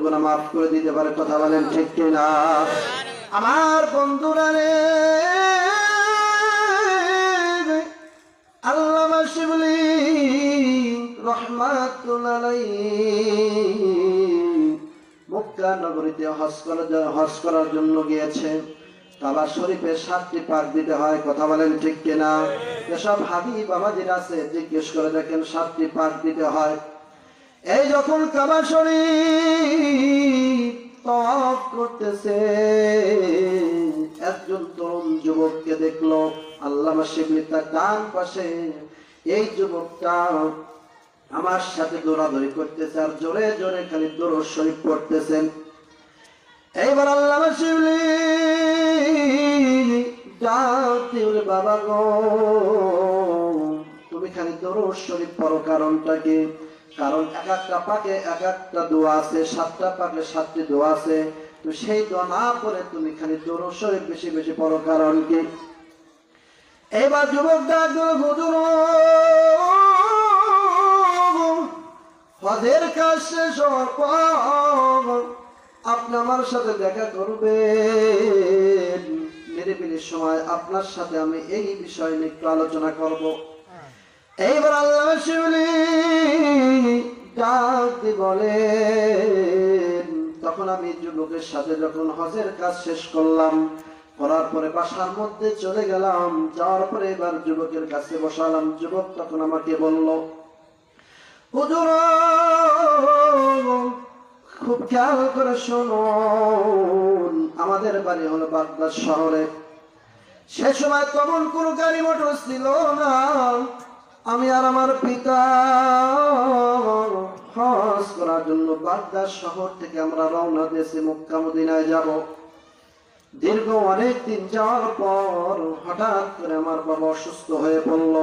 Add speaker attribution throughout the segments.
Speaker 1: গুনাহ মাফ করে দিতে পারে। কথা বলেন ঠিক কিনা? আমার বন্ধুরা রে, আল্লামা শিবলি রহমাতুল্লাহ আলাইহি মক্কা নগরীতে হজ করার জন্য গিয়েছে। কাবা শরীফে 7টি পাক দিতে হয়। কথা বলেন ঠিক কিনা? এসব হাবিব আমাদের আছে, জিজ্ঞেস করে দেখেন 7টি পাক দিতে হয়। এই যখন কাবা শরীফ তওয়াফ করতেছে, একজন তরুণ যুবককে দেখলো। আল্লামা শিবলি তার ডান পাশে। এই যুবকটা আমার সাথে দৌড়াদৌড়ি করতেছে আর জোরে জোরে খালি দরুদ শরীফ পড়তেছেন। এইবার আল্লামা শিবলি ডাক দিলে, বাবা গো, তুমি খালি দরুদ শরীফ পড়ো, কারণটা কি? কারণ এক একটা পাকে এক একটা দোয়া আছে, 7টা পাকে 7টি দোয়া আছে। তো সেই দোয়া না পড়ে তুমি খালি দরুদ শরীফ বেশি বেশি পড়ো, কারণ কি? এবার যুবক ডাক দিল, হুজুর, হজের কাজ শেষ হওয়ার পর আপনি আমার সাথে দেখা করবেন, নিরিবিলির সময় আপনার সাথে আমি এই বিষয় নিয়ে একটু আলোচনা করব। এইবার আল্লামা শিবলি ডাক দিয়ে বলেন, তখন আমি যুবকের সাথে যখন হজের কাজ শেষ করলাম, করার পরে বাসার মধ্যে চলে গেলাম। যাওয়ার পরে এবার যুবকের কাছে বসালাম। যুবক তখন আমাকে বলল, হুজুর, খুব খেয়াল করে শুনুন, আমাদের বাড়ি হলো বাগদাদ শহরে। সে সময় তেমন কোনো গাড়ি মোটর ছিল না। আমি আর আমার পিতা হজ করার জন্য বাগদাদ শহর থেকে আমরা রওনা দিয়েছি, মক্কা মদিনায় যাব। দীর্ঘ অনেক দিন যাওয়ার পর হঠাৎ করে আমার বাবা অসুস্থ হয়ে পড়ল।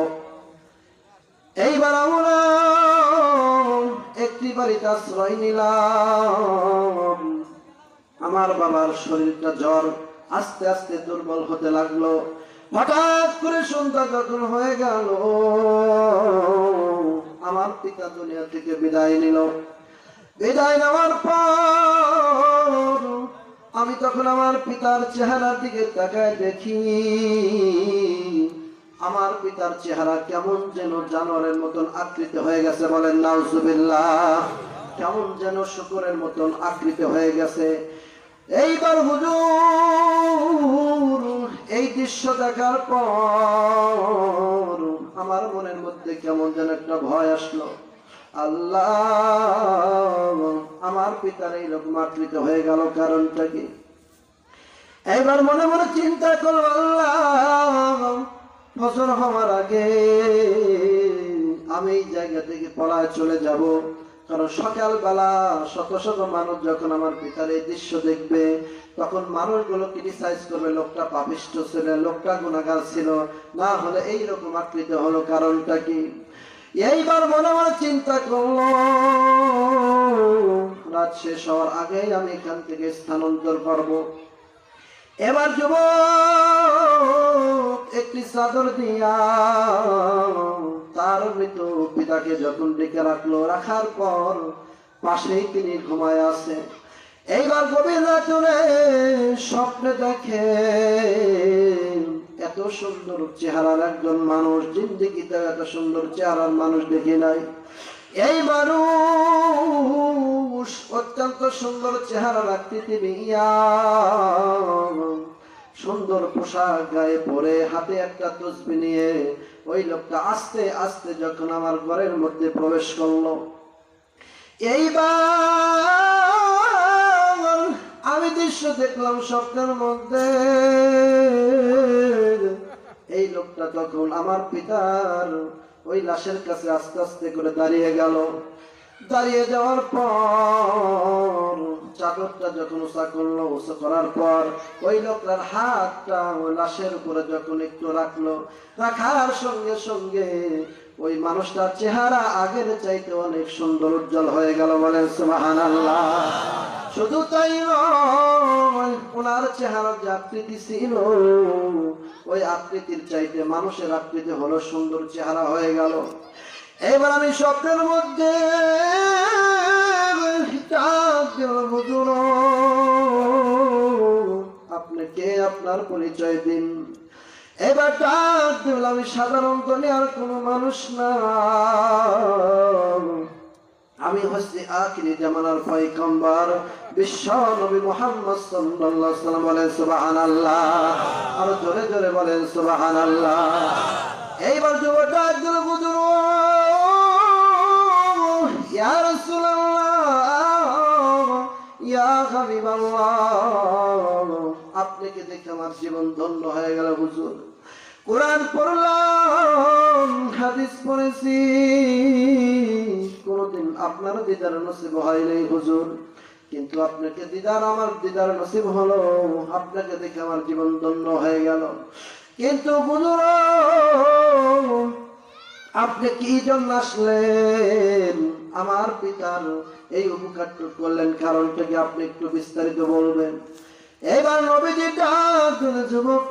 Speaker 1: এইবার আমরা একটি বাড়িতে আশ্রয় নিলাম। আমার বাবার শরীরটা জ্বর আস্তে আস্তে দুর্বল হতে লাগলো। হঠাৎ করে সন্ধ্যা যখন হয়ে গেল, আমার পিতা দুনিয়া থেকে বিদায় নিল। বিদায় নেওয়ার পর আমি তখন আমার পিতার চেহারার দিকে তাকায় দেখি, আমার পিতার চেহারা কেমন যেন জানোয়ারের মতন আকৃতি হয়ে গেছে। বলেন নাউজুবিল্লাহ। কেমন যেন শূকরের মতন আকৃতি হয়ে গেছে। এইবার হুজুর এই দৃশ্য দেখার পর আমার মনের মধ্যে কেমন যেন একটা ভয় আসলো। আল্লাহ, আমার পিতার এইরকম আকৃতি হয়ে গেল, কারণটা কি? এইবার মনে মনে চিন্তা করো, আল্লাহ, ফজর হওয়ার আগে আমি এই জায়গা থেকে পলায় চলে যাব। কারণ সকালবেলা শত শত মানুষ যখন আমার পিতার এই দৃশ্য দেখবে, তখন মানুষগুলো ক্রিটিসাইজ করবে, লোকটা পাপিষ্ঠ ছিল, লোকটা গুনাহগার ছিল, না হলে এইরকম আকৃতি হলো, কারণটা কি? এইবার মনে মনে চিন্তা করলো, রাত শেষ হওয়ার আগেই আমি এখান থেকে স্থানান্তর করব। এবার যুবক একটি চাদর দিয়া তার মৃত পিতাকে যখন ডেকে রাখলো, রাখার পর পাশেই তিনি ঘুমায় আছে। এইবার গভীর রাতে স্বপ্নে দেখে এত সুন্দর চেহারার একজন মানুষ, জিন্দেগিতে এত সুন্দর চেহারার মানুষ দেখি নাই। এই মানুষ অত্যন্ত সুন্দর চেহারা আকৃতি নিয়া, সুন্দর পোশাক গায়ে পরে, হাতে একটা তসবিহ নিয়ে ওই লোকটা আস্তে আস্তে যখন আমার ঘরের মধ্যে প্রবেশ করলো, এইবার আমি দৃশ্য দেখলাম স্বপ্নের মধ্যে। এই লোকটা তখন আমার পিতার ওই লাশের কাছে আস্তে আস্তে করে দাঁড়িয়ে গেল। দাঁড়িয়ে যাওয়ার পর চাদরটা যখন উঁচা করলো, উঁচা করার পর ওই লোকটার হাতটা ওই লাশের উপরে যখন একটু রাখলো, রাখার সঙ্গে সঙ্গে ওই মানুষটার চেহারা আগের চাইতে অনেক সুন্দর উজ্জ্বল হয়ে গেল। বলেন সুবহানাল্লাহ। শুধু তাই নয়, ওনার চেহারার যে আকৃতি ছিল, ওই আকৃতির চাইতে মানুষের আকৃতি হলো সুন্দর চেহারা হয়ে গেল। এবার আমি স্বপ্নের মধ্যে হুজুর আপনি কে, আপনার পরিচয় দিন। এবার ডাক দিল, আমি সাধারণ দুনিয়ার কোনো মানুষ না, আমি হচ্ছি আখিরি জামানার পয়গম্বর বিশ্ব নবী মুহাম্মদ সাল্লাল্লাহু আলাইহি ওয়াসাল্লাম। বলেন সুবহানাল্লাহ, আর জোরে জোরে বলেন সুবহানাল্লাহ। এইবার যুবক ডাক দিল, হুজুর ইয়া রাসূলুল্লাহ, ইয়া হাবিবাল্লাহ, আপনাকে দেখে আমার জীবন ধন্য হয়ে গেল হুজুর। কোরআন পড়লাম, হাদিস পড়েছি, কোনদিন আপনার দিদার নসিব হয় নাই হুজুর, কিন্তু আপনাকে দিদার, আমার দিদার নসিব হলো, আপনাকে দেখে আমার জীবন ধন্য হয়ে গেল। কিন্তু হুজুর আপনি কি জন্য আসলেন, আমার পিতার এই উপকারটা করলেন, কারণটা কি আপনি একটু বিস্তারিত বলবেন? এবার নবীজি ডাক দিলেন, যুবক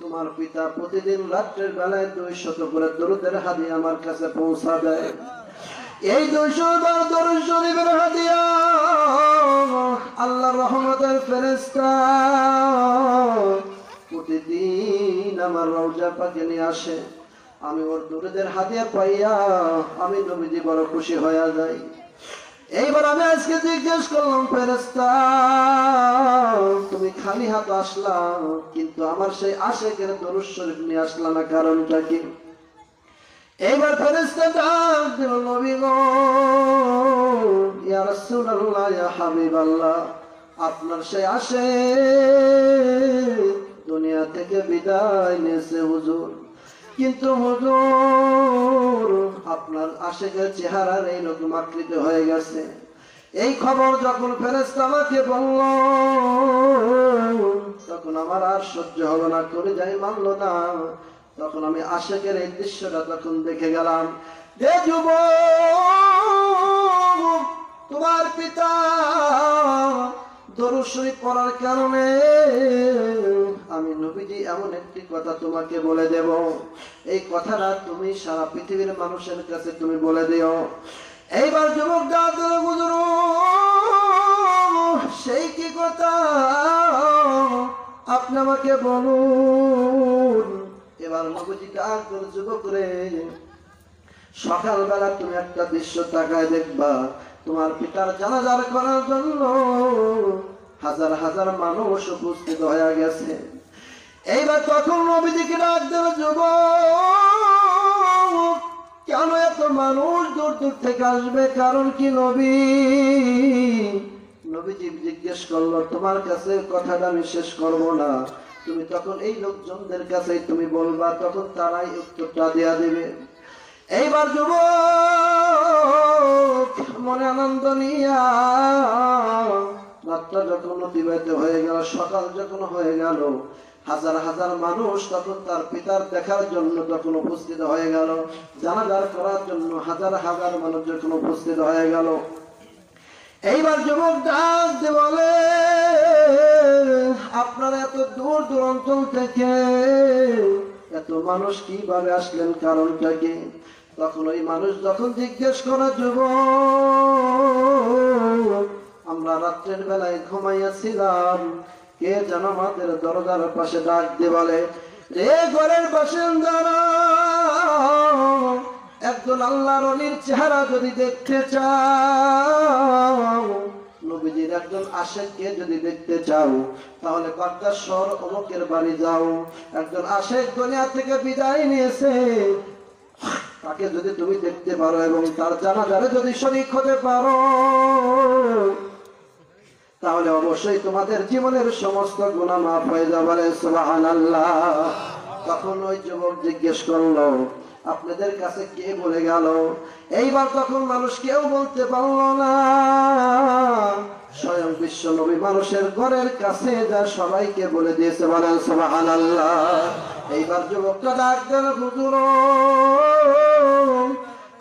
Speaker 1: তোমার পিতা প্রতিদিন রাত্রের বেলায় 200 করে দরুদের হাদিয়া আমার কাছে পৌঁছা দেয়। এই 200 বার দরুদ শরীফের হাদিয়া আল্লাহর রহমতের ফেরেশতা প্রতিদিন আমার রওজা পাকে নিয়ে আসে। আমি ওর দরুদের হাদিয়া পাইয়া আমি নবীজি বড় খুশি হয়ে যাই। এইবার আমি আজকে জিজ্ঞেস করলাম, ফেরেশতা তুমি খালি হাত আসলা, কিন্তু আমার সেই আশেকের দরুদ শরীফ নিয়ে আসলা না, কারণটা কি? এইবার ফেরেশতা ডাক দিল, নবী গো, ইয়া রাসূলুল্লাহ, ইয়া হাবিবাল্লাহ, আপনার সেই আশেক দুনিয়া থেকে বিদায় নিয়েছে হুজুর, কিন্তু হুজুর আপনার আশেকের চেহারার এই রকম আকৃত হয়ে গেছে। এই খবর যখন ফেরেশতা আমাকে বলল, তখন আমার আর সহ্য হলো না, করে যাই মানলো না। তখন আমি আশেকের এই দৃশ্যটা তখন দেখে গেলাম। যে যুবক তোমার পিতা দরুদ শরীফ পড়ার কারণে আমি নবীজি এমন একটি কথা তোমাকে বলে দেব, এই কথাটা তুমি সারা পৃথিবীর মানুষের কাছে তুমি বলে দিও। এইবার যুবক ডাক দিল, হুজুর সেই কি কথা, আপনি আমাকে বলুন। এবার নবীজি ডাক দিল, যুবক রে, সকালবেলা তুমি একটা দৃশ্য তাকায় দেখবা, তোমার পিতার জানাজার করার জন্য হাজার হাজার মানুষ উপস্থিত হয়ে গেছে। এইবার তখন নবীজিকে ডাক দিল, যুবক কেন এত মানুষ দূর দূর থেকে আসবে, কারণ কি নবী? নবীজি জিজ্ঞেস করলো, তোমার কাছে কথাটা আমি শেষ করব না, তুমি তখন এই লোকজনদের কাছে তুমি বলবা, তখন তারাই উত্তরটা দেয়া দেবে। এইবার যুবক মনে আনন্দ নিয়া রাতটা যখন অতিবাহিত হয়ে গেল, সকাল যখন হয়ে গেল, হাজার হাজার মানুষ তখন তার পিতার দেখার জন্য তখন উপস্থিত হয়ে গেল, জানাজার করার জন্য হাজার হাজার মানুষ যখন উপস্থিত হয়ে গেল। এইবার যুবক ডাক দিয়ে বলে, আপনারা এত দূর দূর অঞ্চল থেকে এত মানুষ কিভাবে আসলেন, কারণটা কি? তখন ওই মানুষ যখন জিজ্ঞেস করে, যুবক আমরা রাত্রের বেলায় ঘুমাইয়াছিলাম, কে যেন আমাদের দরজার পাশে ডাক দিয়ে বলে, রে ঘরের বাসিন্দারা, একজন আল্লাহর ওলির চেহারা যদি দেখতে চাও, নবীজির একজন আশেককে যদি দেখতে চাও, তাহলে বাগদাদ শহর অমুকের বাড়ি যাও। একজন আশেক দুনিয়া থেকে বিদায় নিয়েছে, তাকে যদি তুমি দেখতে পারো এবং তার জানাজারে যদি শরীক হতে পারো, তাহলে অবশ্যই তোমাদের জীবনের সমস্ত গুনাহ মাফ হয়ে যাবে। সুবহানাল্লাহ। তখন ওই যুবক জিজ্ঞেস করলো, আপনাদের কাছে কে বলে গেল? এইবার তখন মানুষ কেউ বলতে পারলো না, স্বয়ং বিশ্ব নবী মানুষের ঘরের কাছে যা সবাইকে বলে দিয়েছে। বলেন সুবহানাল্লাহ। এইবার যুবকটা ডাক দেন, হুজুর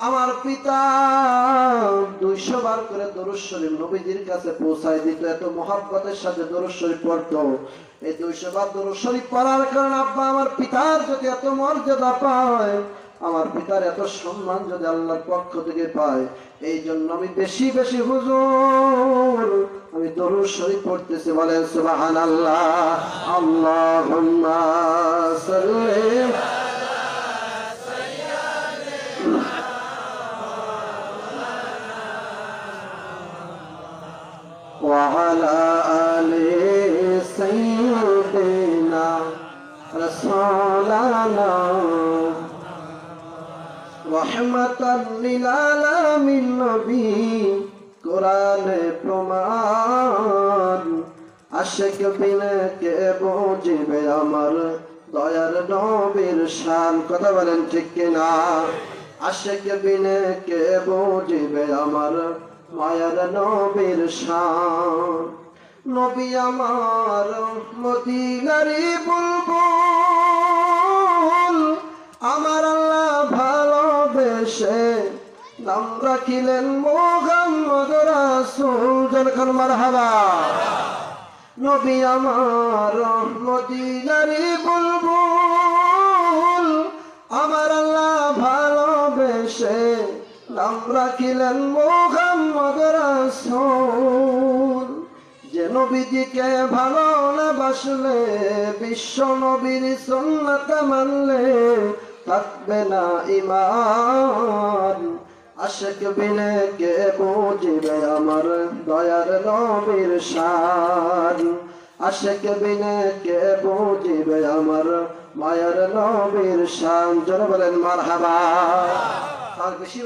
Speaker 1: আমার পিতা 200 বার করে দরুদ শরীফ নবীজির কাছে পৌঁছায় দিত, এত মহব্বতের সাথে দরুদ শরীফ পড়তো। এই 200 বার দরুদ শরীফ পড়ার কারণে আব্বা আমার পিতার যদি এত মর্যাদা পায়, আমার পিতার এত সম্মান যদি আল্লাহর পক্ষ থেকে পায়, এই জন্য আমি বেশি বেশি হুজুর আমি দরুদ শরীফ পড়তেছি। বলেন সুবহানাল্লাহ। আল্লাহুম্মা সাল্লি ওয়া আলা আলি সাইয়্যিদিনা রাসূলানা রহমাতাল লিল আলামিন নবী কোরআনে প্রমাণ। আশিক বিনে কে বুঝিবে আমার দয়ার নবীর শান। কথা বলেন ঠিক কিনা? আশিক বিনে কে বুঝিবে আমার মায়ার নবীর শান। নবী আমার মদিনারি বুলবুল, আমার আল্লাহ ভালোবেসে নাম রাখিলেন মুহাম্মদ রাসূল। যখন মারহাবা। নবী আমার মদিনারি বুলবুল, আমার আল্লাহ ভালোবেসে নাম রাখিলেন মুহাম্মদ রাসূল। যে নবীজিকে ভালো না বাসলে, বিশ্ব নবীর সুন্নাত মানলে থাকবে না ঈমান। আশিক বিনে কে বুঝিবে আমার দয়ার নবীর শান। আশিক বিনে কে বুঝিবে আমার মায়ার নবীর শান। জোরে বলেন মারহাবা। আর বেশি